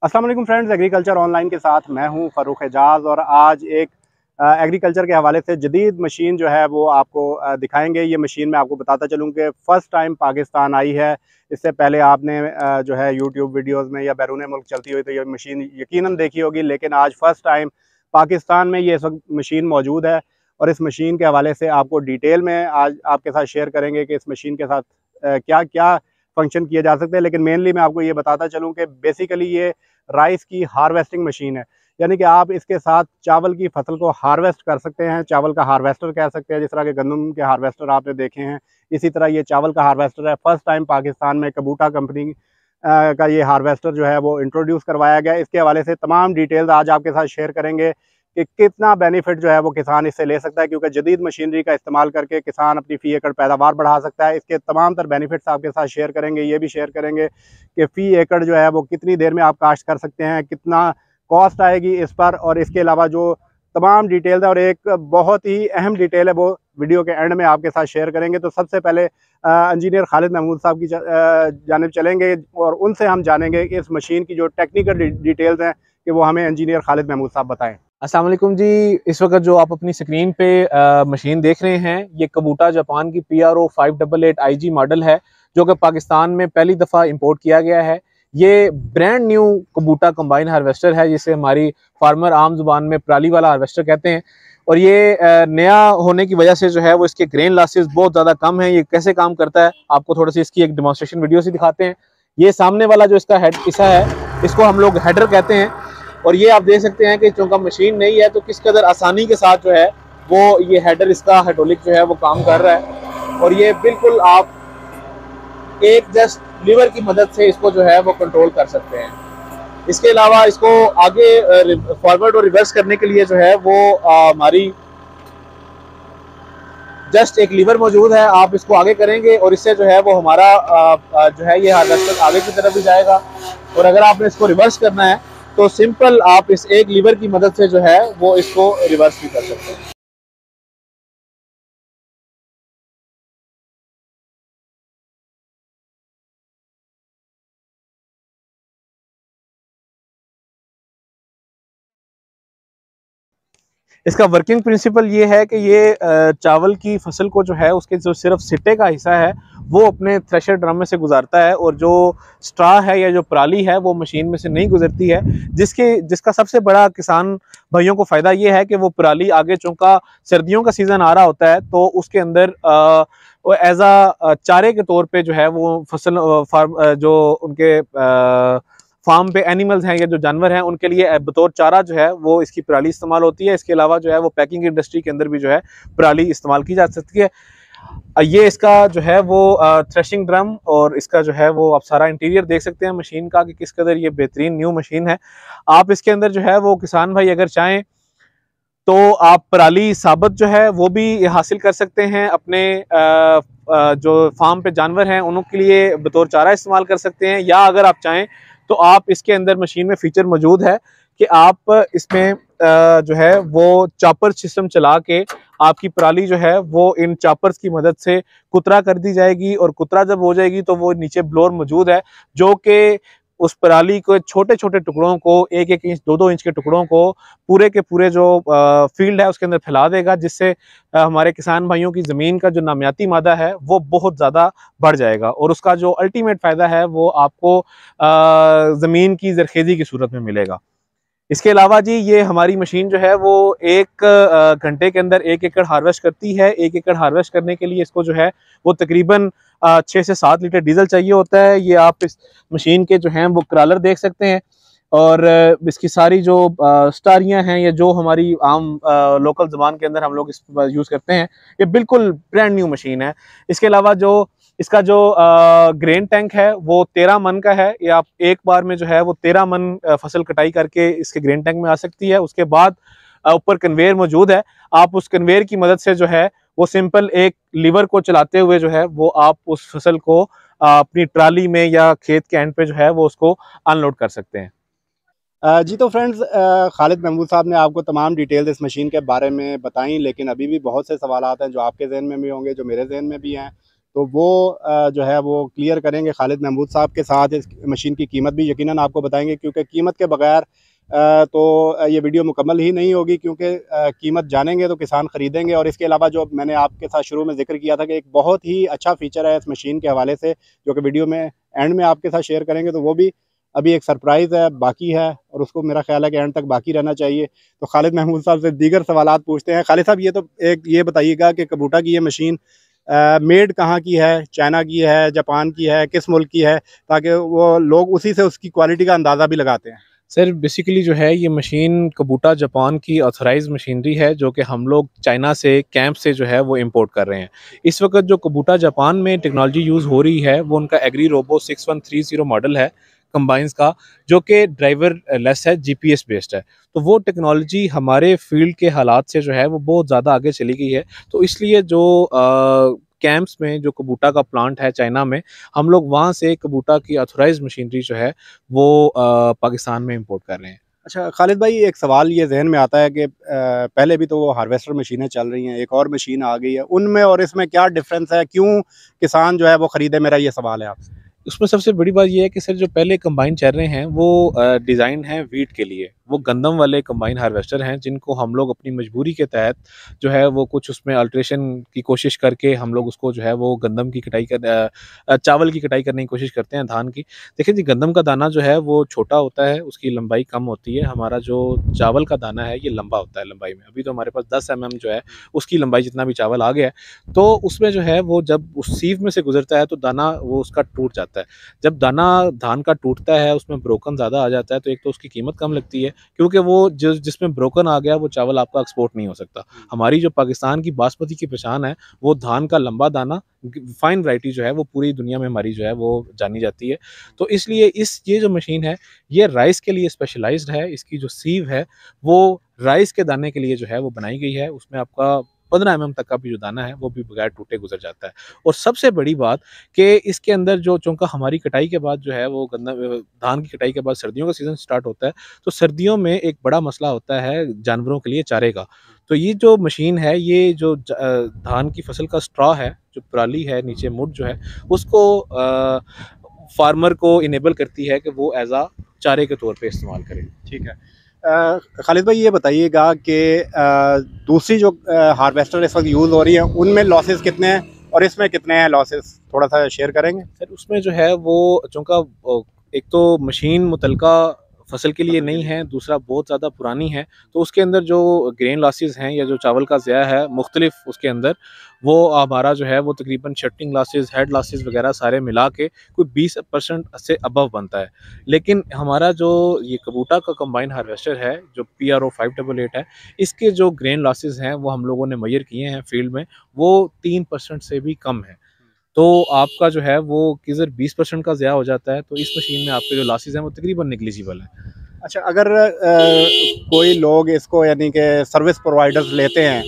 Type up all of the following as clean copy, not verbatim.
अस्सलाम वालेकुम friends, agriculture online के साथ मैं हूं फ़ारूक एजाज़। और आज एक एग्रीकल्चर के हवाले से जदीद मशीन जो है वो आपको दिखाएंगे। ये मशीन मैं आपको बताता चलूं कि फ़र्स्ट टाइम पाकिस्तान आई है। इससे पहले आपने जो है यूट्यूब वीडियोस में या बैरून मुल्क चलती हुई तो ये मशीन यकीनन देखी होगी, लेकिन आज फ़र्स्ट टाइम पाकिस्तान में ये इस वक्त मशीन मौजूद है। और इस मशीन के हवाले से आपको डिटेल में आज आपके साथ शेयर करेंगे कि इस मशीन के साथ क्या क्या फंक्शन किए जा सकते हैं। लेकिन मेनली मैं आपको ये बताता चलूँ कि बेसिकली ये राइस की हार्वेस्टिंग मशीन है, यानी कि आप इसके साथ चावल की फसल को हार्वेस्ट कर सकते हैं। चावल का हार्वेस्टर कह सकते हैं, जिस तरह के गंदम के हार्वेस्टर आपने देखे हैं, इसी तरह ये चावल का हार्वेस्टर है। फर्स्ट टाइम पाकिस्तान में कबूटा कंपनी का ये हार्वेस्टर जो है वो इंट्रोड्यूस करवाया गया। इसके हवाले से तमाम डिटेल्स आज आपके साथ शेयर करेंगे कि कितना बेनिफिट जो है वो किसान इससे ले सकता है, क्योंकि जदीद मशीनरी का इस्तेमाल करके किसान अपनी फ़ी एकड़ पैदावार बढ़ा सकता है। इसके तमाम तर बेनिफिट्स आपके साथ शेयर करेंगे। ये भी शेयर करेंगे कि फ़ी एकड़ जो है वो कितनी देर में आप काश्त कर सकते हैं, कितना कॉस्ट आएगी इस पर, और इसके अलावा जो तमाम डिटेल्स है और एक बहुत ही अहम डिटेल है वो वीडियो के एंड में आपके साथ शेयर करेंगे। तो सबसे पहले इंजीनियर खालिद महमूद साहब की जानिब चलेंगे और उनसे हम जानेंगे कि इस मशीन की जो टेक्निकल डिटेल्स हैं कि वो हमें इंजीनियर खालिद महमूद साहब बताएं। अस्सलाम वालेकुम जी। इस वक्त जो आप अपनी स्क्रीन पे मशीन देख रहे हैं, ये कबूटा जापान की PRO 588 IG मॉडल है, जो कि पाकिस्तान में पहली दफ़ा इंपोर्ट किया गया है। ये ब्रांड न्यू कबूटा कंबाइन हार्वेस्टर है, जिसे हमारी फार्मर आम जुबान में पराली वाला हार्वेस्टर कहते हैं। और ये नया होने की वजह से जो है वो इसके ग्रेन लॉसेस बहुत ज़्यादा कम है। ये कैसे काम करता है आपको थोड़ा सी इसकी एक डेमोन्स्ट्रेशन वीडियो से दिखाते हैं। ये सामने वाला जो इसका हिस्सा है, इसको हम लोग हेडर कहते हैं। और ये आप देख सकते हैं कि चूंकि मशीन नहीं है तो किस कदर आसानी के साथ जो है वो ये हेडर, इसका हाइड्रोलिक जो है वो काम कर रहा है। और ये बिल्कुल आप एक जस्ट लीवर की मदद से इसको जो है वो कंट्रोल कर सकते हैं। इसके अलावा इसको आगे फॉरवर्ड और रिवर्स करने के लिए जो है वो हमारी जस्ट एक लीवर मौजूद है। आप इसको आगे करेंगे और इससे जो है वो हमारा जो है ये हार्वेस्टर आगे की तरफ भी जाएगा। और अगर आपने इसको रिवर्स करना है तो सिंपल आप इस एक लीवर की मदद से जो है वो इसको रिवर्स भी कर सकते हैं। इसका वर्किंग प्रिंसिपल ये है कि ये चावल की फसल को जो है उसके जो सिर्फ सिट्टे का हिस्सा है वो अपने थ्रेशर ड्रम में से गुजारता है, और जो स्ट्रा है या जो पराली है वो मशीन में से नहीं गुजरती है। जिसका सबसे बड़ा किसान भाइयों को फ़ायदा ये है कि वो पराली आगे, चूँकि सर्दियों का सीज़न आ रहा होता है तो उसके अंदर एज आ चारे के तौर पे जो है वो फसल जो उनके फार्म पे एनिमल्स हैं या जो जानवर हैं उनके लिए बतौर चारा जो है वो इसकी पराली इस्तेमाल होती है। इसके अलावा जो है वो पैकिंग इंडस्ट्री के अंदर भी जो है पराली इस्तेमाल की जा सकती है। ये इसका जो है वो थ्रेशिंग ड्रम और इसका जो है वो आप सारा इंटीरियर देख सकते हैं मशीन का कि किस कदर ये बेहतरीन न्यू मशीन है। आप इसके अंदर जो है वो किसान भाई अगर चाहें तो आप पराली साबत जो है वो भी हासिल कर सकते हैं। अपने जो फार्म पे जानवर हैं उनके लिए बतौर चारा इस्तेमाल कर सकते हैं। या अगर आप चाहें तो आप इसके अंदर मशीन में फीचर मौजूद है कि आप इसमें जो है वो चॉपर सिस्टम चला के आपकी पराली जो है वो इन चॉपर्स की मदद से कुतरा कर दी जाएगी। और कुतरा जब हो जाएगी तो वो नीचे ब्लोअर मौजूद है जो कि उस पराली को छोटे छोटे टुकड़ों को 1-1 इंच 2-2 इंच के टुकड़ों को पूरे के पूरे जो फील्ड है उसके अंदर फैला देगा, जिससे हमारे किसान भाइयों की ज़मीन का जो नामियाती मादा है वो बहुत ज़्यादा बढ़ जाएगा। और उसका जो अल्टीमेट फ़ायदा है वो आपको ज़मीन की ज़रखेज़ी की सूरत में मिलेगा। इसके अलावा जी ये हमारी मशीन जो है वो 1 घंटे के अंदर 1 एकड़ हार्वेस्ट करती है। 1 एकड़ हार्वेस्ट करने के लिए इसको जो है वो तकरीबन 6 से 7 लीटर डीजल चाहिए होता है। ये आप इस मशीन के जो हैं वो क्रॉलर देख सकते हैं। और इसकी सारी जो स्टारियाँ हैं या जो हमारी आम लोकल ज़बान के अंदर हम लोग इस यूज़ करते हैं, ये बिल्कुल ब्रांड न्यू मशीन है। इसके अलावा जो इसका जो ग्रेन टैंक है वो 13 मन का है। ये आप एक बार में जो है वो 13 मन फसल कटाई करके इसके ग्रेन टैंक में आ सकती है। उसके बाद ऊपर कन्वेयर मौजूद है। आप उस कन्वेयर की मदद से जो है वो सिंपल एक लीवर को चलाते हुए जो है वो आप उस फसल को अपनी ट्राली में या खेत के एंड पे जो है वो उसको अनलोड कर सकते हैं। जी तो फ्रेंड्स, खालिद महमूद साहब ने आपको तमाम डिटेल्स इस मशीन के बारे में बताई, लेकिन अभी भी बहुत से सवाल हैं जो आपके जहन में भी होंगे, जो मेरे जहन में भी हैं। तो वो जो है वो क्लियर करेंगे खालिद महमूद साहब के साथ। इस मशीन की कीमत भी यकीनन आपको बताएंगे, क्योंकि कीमत के बगैर तो ये वीडियो मुकम्मल ही नहीं होगी, क्योंकि कीमत जानेंगे तो किसान ख़रीदेंगे। और इसके अलावा जो मैंने आपके साथ शुरू में जिक्र किया था कि एक बहुत ही अच्छा फ़ीचर है इस मशीन के हवाले से, जो कि वीडियो में एंड में आपके साथ शेयर करेंगे, तो वो भी अभी एक सरप्राइज़ है, बाकी है, और उसको मेरा ख्याल है कि एंड तक बाकी रहना चाहिए। तो खालिद महमूद साहब से दीगर सवालात पूछते हैं। खालिद साहब, ये तो एक ये बताइएगा कि कबूटा की ये मशीन मेड कहाँ की है? चाइना की है, जापान की है, किस मुल्क की है, ताकि वो लोग उसी से उसकी क्वालिटी का अंदाज़ा भी लगाते हैं। सर बेसिकली जो है ये मशीन कबूटा जापान की ऑथराइज्ड मशीनरी है, जो कि हम लोग चाइना से कैंप से जो है वो इंपोर्ट कर रहे हैं। इस वक्त जो कबूटा जापान में टेक्नोलॉजी यूज़ हो रही है वो उनका एग्री रोबो 6130 मॉडल है कंबाइंस का, जो कि ड्राइवर लेस है, जीपीएस बेस्ड है। तो वो टेक्नोलॉजी हमारे फील्ड के हालात से जो है वो बहुत ज़्यादा आगे चली गई है। तो इसलिए जो कैंप्स में जो कबूटा का प्लांट है चाइना में, हम लोग वहाँ से कबूटा की ऑथराइज्ड मशीनरी जो है वो पाकिस्तान में इंपोर्ट कर रहे हैं। अच्छा खालिद भाई, एक सवाल ये जहन में आता है कि पहले भी तो वो हार्वेस्टर मशीनें चल रही हैं, एक और मशीन आ गई है, उनमें और इसमें क्या डिफरेंस है? क्यों किसान जो है वो ख़रीदे? मेरा ये सवाल है आपसे। उसमें सबसे बड़ी बात ये है कि सर जो पहले कंबाइन चल रहे हैं वो डिज़ाइन हैं वीट के लिए, वो गंदम वाले कंबाइन हार्वेस्टर हैं, जिनको हम लोग अपनी मजबूरी के तहत जो है वो कुछ उसमें अल्ट्रेशन की कोशिश करके हम लोग उसको जो है वो गंदम की कटाई चावल की कटाई करने की कोशिश करते हैं, धान की। देखिए जी, गंदम का दाना जो है वो छोटा होता है, उसकी लंबाई कम होती है। हमारा जो चावल का दाना है ये लंबा होता है लंबाई में। अभी तो हमारे पास 10 जो है उसकी लंबाई जितना भी चावल आ गया है, तो उसमें जो है वो जब उस सीव में से गुजरता है तो दाना वो उसका टूट जाता है। जब दाना धान का टूटता है, उसमें ब्रोकन ज़्यादा आ जाता है, तो एक तो उसकी कीमत कम लगती है, क्योंकि वो जिसमें ब्रोकन आ गया वो चावल आपका एक्सपोर्ट नहीं हो सकता। हमारी जो पाकिस्तान की बासमती की पहचान है वो धान का लंबा दाना, फाइन वैरायटी जो है वो पूरी दुनिया में हमारी जो है वो जानी जाती है। तो इसलिए ये जो मशीन है ये राइस के लिए स्पेशलाइज्ड है। इसकी जो सीव है वो राइस के दाने के लिए जो है वो बनाई गई है। उसमें आपका 15 तक का भी जो दाना है वो भी बगैर टूटे गुजर जाता है। और सबसे बड़ी बात कि इसके अंदर जो चूँकि हमारी कटाई के बाद जो है वो धान की कटाई के बाद सर्दियों का सीज़न स्टार्ट होता है, तो सर्दियों में एक बड़ा मसला होता है जानवरों के लिए चारे का। तो ये जो मशीन है, ये जो धान की फसल का स्ट्रॉ है, जो पराली है नीचे मुड़ जो है, उसको फार्मर को इनेबल करती है कि वो एज़ चारे के तौर पे इस्तेमाल करें। ठीक है। खालिद भाई, ये बताइएगा कि दूसरी जो हार्वेस्टर इस वक्त यूज़ हो रही है उनमें लॉसेस कितने हैं और इसमें कितने हैं लॉसेस, थोड़ा सा शेयर करेंगे? सर उसमें जो है वो चूँकि एक तो मशीन मुतलका फसल के लिए नहीं है, दूसरा बहुत ज़्यादा पुरानी है, तो उसके अंदर जो ग्रेन लॉसेस हैं या जो चावल का ज़िया है मुख्तलिफ उसके अंदर, वो हमारा जो है वो तकरीबन शर्टिंग लॉसेस, हेड लॉसेस वगैरह सारे मिला के कोई 20% से अबव बनता है। लेकिन हमारा जो ये कबूटा का कंबाइन हार्वेस्टर है जो PRO 588 है, इसके जो ग्रेन लॉसेस हैं वो हम लोगों ने मेजर किए हैं फील्ड में, वो 3% से भी कम है। तो आपका जो है वो किधर 20% का ज़िया हो जाता है, तो इस मशीन में आपके जो लॉसेस हैं वो तकरीबन नेग्लिजिबल है। अच्छा, अगर कोई लोग इसको यानी कि सर्विस प्रोवाइडर्स लेते हैं,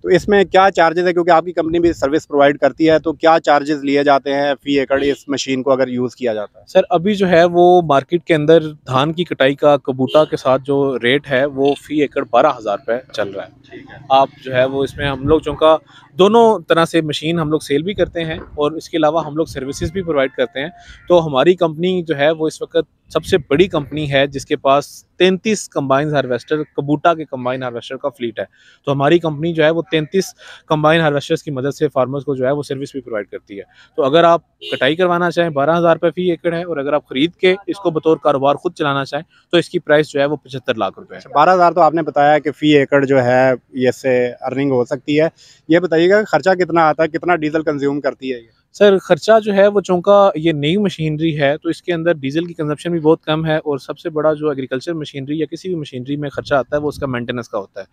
तो इसमें क्या चार्जेस है? क्योंकि आपकी कंपनी भी सर्विस प्रोवाइड करती है, तो क्या चार्जेस लिए जाते हैं फ़ी एकड़ इस मशीन को अगर यूज़ किया जाता है? सर अभी जो है वो मार्केट के अंदर धान की कटाई का कबूटा के साथ जो रेट है वो फ़ी एकड़ 12,000 रुपये चल रहा है। ठीक है। आप जो है वो इसमें हम लोग चूँकि दोनों तरह से मशीन हम लोग सेल भी करते हैं और इसके अलावा हम लोग सर्विसेज भी प्रोवाइड करते हैं। तो हमारी कंपनी जो है वो इस वक्त सबसे बड़ी कंपनी है जिसके पास 33 कंबाइन हार्वेस्टर, कबूटा के कंबाइन हार्वेस्टर का फ्लीट है। तो हमारी कंपनी जो है वो 33 कंबाइन हार्वेस्टर्स की मदद से फार्मर्स को जो है वो सर्विस भी प्रोवाइड करती है। तो अगर आप कटाई करवाना चाहें 12,000 रुपये फ़ी एकड़ है, और अगर आप खरीद के इसको बतौर कारोबार खुद चलाना चाहें तो इसकी प्राइस जो है वो 75 लाख रुपए है। 12,000 तो आपने बताया कि फ़ी एकड़ जो है ये से अर्निंग हो सकती है। ये बताइएगा खर्चा कितना आता है, कितना डीजल कंज्यूम करती है ये? सर खर्चा जो है वो चूँकि ये नई मशीनरी है तो इसके अंदर डीजल की कंजप्शन भी बहुत कम है, और सबसे बड़ा जो एग्रीकल्चर मशीनरी या किसी भी मशीनरी में खर्चा आता है वो उसका मेंटेनेंस का होता है।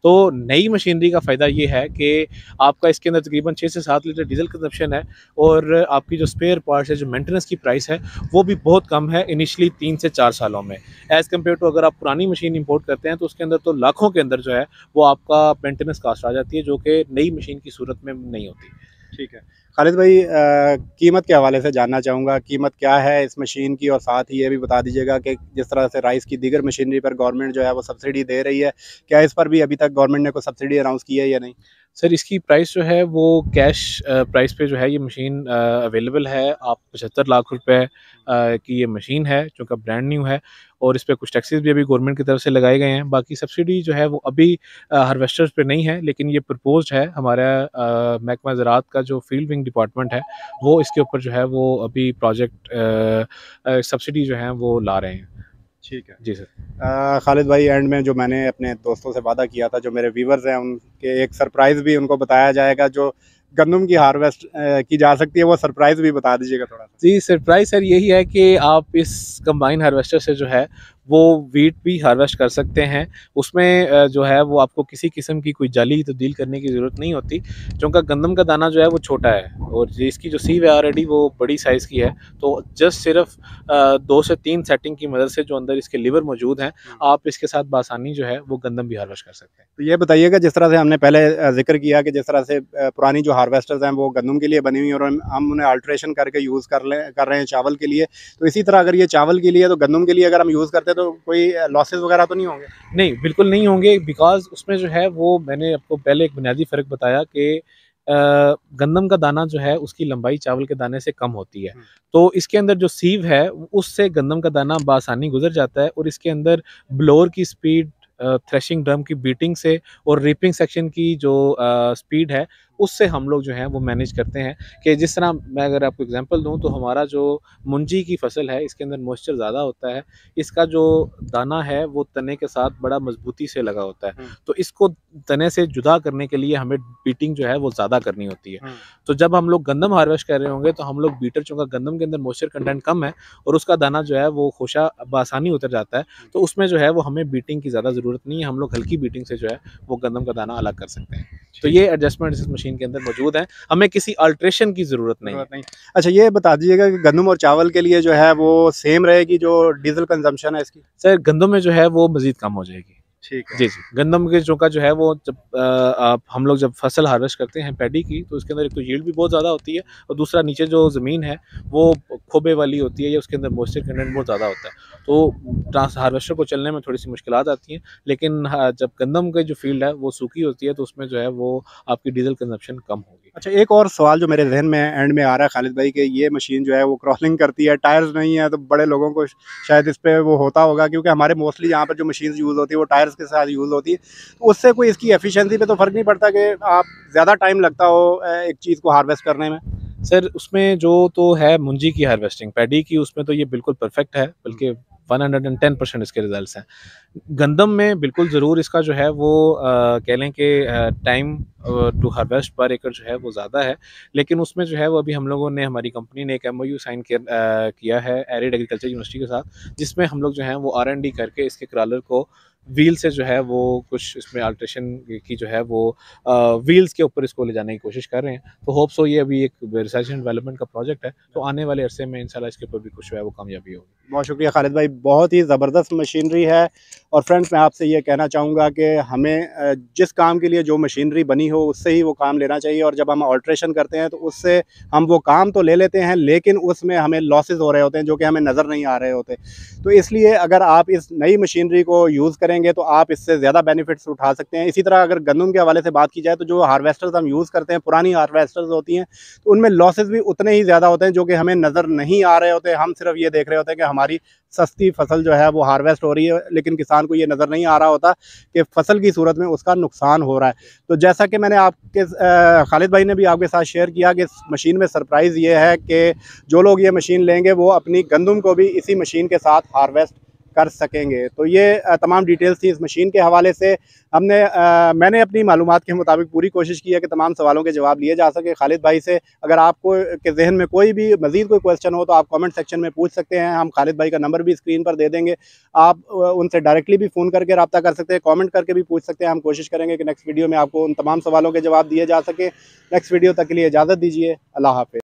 तो नई मशीनरी का फ़ायदा ये है कि आपका इसके अंदर तकरीबन 6 से 7 लीटर डीजल कंजप्शन है, और आपकी जो स्पेयर पार्ट्स है, जो मेंटेनेंस की प्राइस है वो भी बहुत कम है इनिशियली 3 से 4 सालों में, एज़ कम्पेयर टू अगर आप पुरानी मशीन इंपोर्ट करते हैं तो उसके अंदर तो लाखों के अंदर जो है वो आपका मेंटेनेंस कास्ट आ जाती है, जो कि नई मशीन की सूरत में नहीं होती। ठीक है। खालिद भाई, कीमत के हवाले से जानना चाहूँगा, कीमत क्या है इस मशीन की? और साथ ही ये भी बता दीजिएगा कि जिस तरह से राइस की दीगर मशीनरी पर गवर्नमेंट जो है वो सब्सिडी दे रही है, क्या इस पर भी अभी तक गवर्नमेंट ने कोई सब्सिडी अनाउंस की है या नहीं? सर इसकी प्राइस जो है वो कैश प्राइस पे जो है ये मशीन अवेलेबल है। आप 75 लाख रुपए की ये मशीन है जो कि ब्रांड न्यू है, और इस पे कुछ टैक्सेस भी अभी गवर्नमेंट की तरफ से लगाए गए हैं। बाकी सब्सिडी जो है वो अभी हार्वेस्टर्स पे नहीं है, लेकिन ये प्रपोज्ड है। हमारा महकमा ज़राअत का जो फील्ड विंग डिपार्टमेंट है वो इसके ऊपर जो है वो अभी प्रोजेक्ट सब्सिडी जो है वो ला रहे हैं। ठीक है जी सर। खालिद भाई, एंड में जो मैंने अपने दोस्तों से वादा किया था, जो मेरे व्यूवर्स हैं उनके एक सरप्राइज़ भी उनको बताया जाएगा, जो गंदम की हार्वेस्ट की जा सकती है, वो सरप्राइज़ भी बता दीजिएगा थोड़ा सा। जी सरप्राइज सर यही है कि आप इस कंबाइन हार्वेस्टर से जो है वो वीट भी हार्वेस्ट कर सकते हैं। उसमें जो है वो आपको किसी किस्म की कोई जाली तब्दील करने की ज़रूरत नहीं होती, क्योंकि गंदम का दाना जो है वो छोटा है और इसकी जो सीव है ऑलरेडी वो बड़ी साइज़ की है। तो जस्ट सिर्फ 2 से 3 सेटिंग की मदद से जो अंदर इसके लिवर मौजूद हैं, आप इसके साथ बासानी जो है वो गंदम भी हार्वेस्ट कर सकते हैं। तो ये बताइएगा, जिस तरह से हमने पहले ज़िक्र किया कि जिस तरह से पुरानी जो हार्वेस्टर्स हैं वो गंदम के लिए बनी हुई हैं और हम उन्हें अल्ट्रेशन करके यूज़ कर रहे हैं चावल के लिए, तो इसी तरह अगर ये चावल के लिए, तो गंदम के लिए अगर हम यूज़ करते हैं तो कोई लॉसेस वगैरह तो नहीं होंगे? नहीं, बिल्कुल नहीं होंगे, बिकॉज़ उसमें जो है वो मैंने आपको पहले एक बुनियादी फ़र्क बताया कि गंदम का दाना जो है उसकी लंबाई चावल के दाने से कम होती है। तो इसके अंदर जो सीव है उससे गंदम का दाना बआसानी गुज़र जाता है, और इसके अंदर ब्लोअर की स्पीड, थ्रेशिंग ड्रम की बीटिंग से और रीपिंग सेक्शन की जो स्पीड है उससे हम लोग जो है वो मैनेज करते हैं। कि जिस तरह मैं अगर आपको एग्जांपल दूं तो हमारा जो मुंजी की फसल है इसके अंदर मॉइस्चर ज़्यादा होता है, इसका जो दाना है वो तने के साथ बड़ा मजबूती से लगा होता है, तो इसको तने से जुदा करने के लिए हमें बीटिंग जो है वो ज़्यादा करनी होती है। तो जब हम लोग गंदम हार्वेस्ट कर रहे होंगे तो हम लोग बीटर, चूँकि गंदम के अंदर मॉइस्चर कंटेंट कम है और उसका दाना जो है वो खोशा बआसानी उतर जाता है, तो उसमें जो है वो हमें बीटिंग की ज़्यादा ज़रूरत नहीं है। हम लोग हल्की बीटिंग से जो है वो गंदम का दाना अलग कर सकते हैं। तो ये एडजस्टमेंट इस मशीन के अंदर मौजूद है, हमें किसी अल्ट्रेशन की ज़रूरत नहीं है। नहीं। अच्छा, ये बता दीजिएगा कि गंदम और चावल के लिए जो है वो सेम रहेगी जो डीज़ल कंज़म्पशन है इसकी? सर गंदम में जो है वो मज़ीद कम हो जाएगी। ठीक है। जी, जी। गंदम के जो का जो है वो जब आप हम लोग जब फसल हार्वेस्ट करते हैं पैडी की, तो उसके अंदर एक तो यील्ड भी बहुत ज़्यादा होती है, और दूसरा नीचे जो ज़मीन है वो खोबे वाली होती है या उसके अंदर मॉइस्चर कंटेंट बहुत ज़्यादा होता है। तो ट्रांस हार्वेस्टर को चलने में थोड़ी-सी मुश्किलात आती हैं, लेकिन जब गंदम की जो फ़ील्ड है वो सूखी होती है तो उसमें जो है वो आपकी डीज़ल कंज़म्पशन कम होगी। अच्छा, एक और सवाल जो मेरे ज़हन में एंड में आ रहा है खालिद भाई, कि ये मशीन जो है वो क्रॉलिंग करती है, टायर्स नहीं है, तो बड़े लोगों को शायद इस पे वो होता होगा, क्योंकि हमारे मोस्टली यहाँ पर जो मशीन्स यूज़ होती है वो टायर्स के साथ यूज़ होती है। तो उससे कोई इसकी एफिशिएंसी पे तो फ़र्क नहीं पड़ता कि आप ज़्यादा टाइम लगता हो एक चीज़ को हार्वेस्ट करने में? सर उसमें जो तो है मुंजी की हार्वेस्टिंग, पैडी की उसमें तो ये बिल्कुल परफेक्ट है, बल्कि 110% इसके रिजल्ट्स हैं। गंदम में बिल्कुल ज़रूर इसका जो है वो कह लें कि टाइम टू हार्वेस्ट पर एकड़ जो है वो ज़्यादा है, लेकिन उसमें जो है वो अभी हम लोगों ने, हमारी कंपनी ने एक एमओयू साइन किया है एरिड एग्रीकल्चर यूनिवर्सिटी के साथ, जिसमें हम लोग जो है वो आर&डी करके इसके क्रॉलर को व्हील से जो है वो कुछ इसमें अल्ट्रेशन की जो है वो व्हील्स के ऊपर इसको ले जाने की कोशिश कर रहे हैं। तो होप सो ये अभी एक रिसर्च एंड डेवलपमेंट का प्रोजेक्ट है, तो आने वाले अरसे में इंशाल्लाह इसके ऊपर भी कुछ जो है वो कामयाबी होगी। बहुत शुक्रिया खालिद भाई, बहुत ही ज़बरदस्त मशीनरी है। और फ्रेंड्स, मैं आपसे ये कहना चाहूँगा कि हमें जिस काम के लिए जो मशीनरी बनी हो उससे ही वो काम लेना चाहिए, और जब हम अल्ट्रेशन करते हैं तो उससे हम वो काम तो ले लेते हैं, लेकिन उसमें हमें लॉसेस हो रहे होते हैं जो कि हमें नज़र नहीं आ रहे होते। तो इसलिए अगर आप इस नई मशीनरी को यूज़ करेंगे तो आप इससे ज़्यादा बेनिफिट्स उठा सकते हैं। इसी तरह अगर गंदम के हवाले से बात की जाए तो जो हार्वेस्टर्स हम यूज़ करते हैं, पुरानी हार्वेस्टर्स होती हैं, तो उनमें लॉसेस भी उतने ही ज़्यादा होते हैं जो कि हमें नज़र नहीं आ रहे होते। हम सिर्फ ये देख रहे होते हैं कि हमारी सस्ती फसल जो है वो हार्वेस्ट हो रही है, लेकिन किसान को ये नज़र नहीं आ रहा होता कि फसल की सूरत में उसका नुकसान हो रहा है। तो जैसा कि मैंने आपके खालिद भाई ने भी आपके साथ शेयर किया कि इस मशीन में सरप्राइज़ ये है कि जो लोग ये मशीन लेंगे वो अपनी गंदम को भी इसी मशीन के साथ हार्वेस्ट कर सकेंगे। तो ये तमाम डिटेल्स थी इस मशीन के हवाले से। मैंने अपनी मालूमात के मुताबिक पूरी कोशिश की है कि तमाम सवालों के जवाब लिए जा सके खालिद भाई से। अगर आपको के जहन में कोई भी मज़ीद कोई क्वेश्चन हो तो आप कमेंट सेक्शन में पूछ सकते हैं। हम खालिद भाई का नंबर भी स्क्रीन पर दे देंगे, आप उनसे डायरेक्टली भी फ़ोन करके रब्ता कर सकते हैं, कमेंट करके भी पूछ सकते हैं। हम कोशिश करेंगे कि नेक्स्ट वीडियो में आपको उन तमाम सवालों के जवाब दिए जा सके। नेक्स्ट वीडियो तक के लिए इजाज़त दीजिए। अल्लाह हाफ़िज़।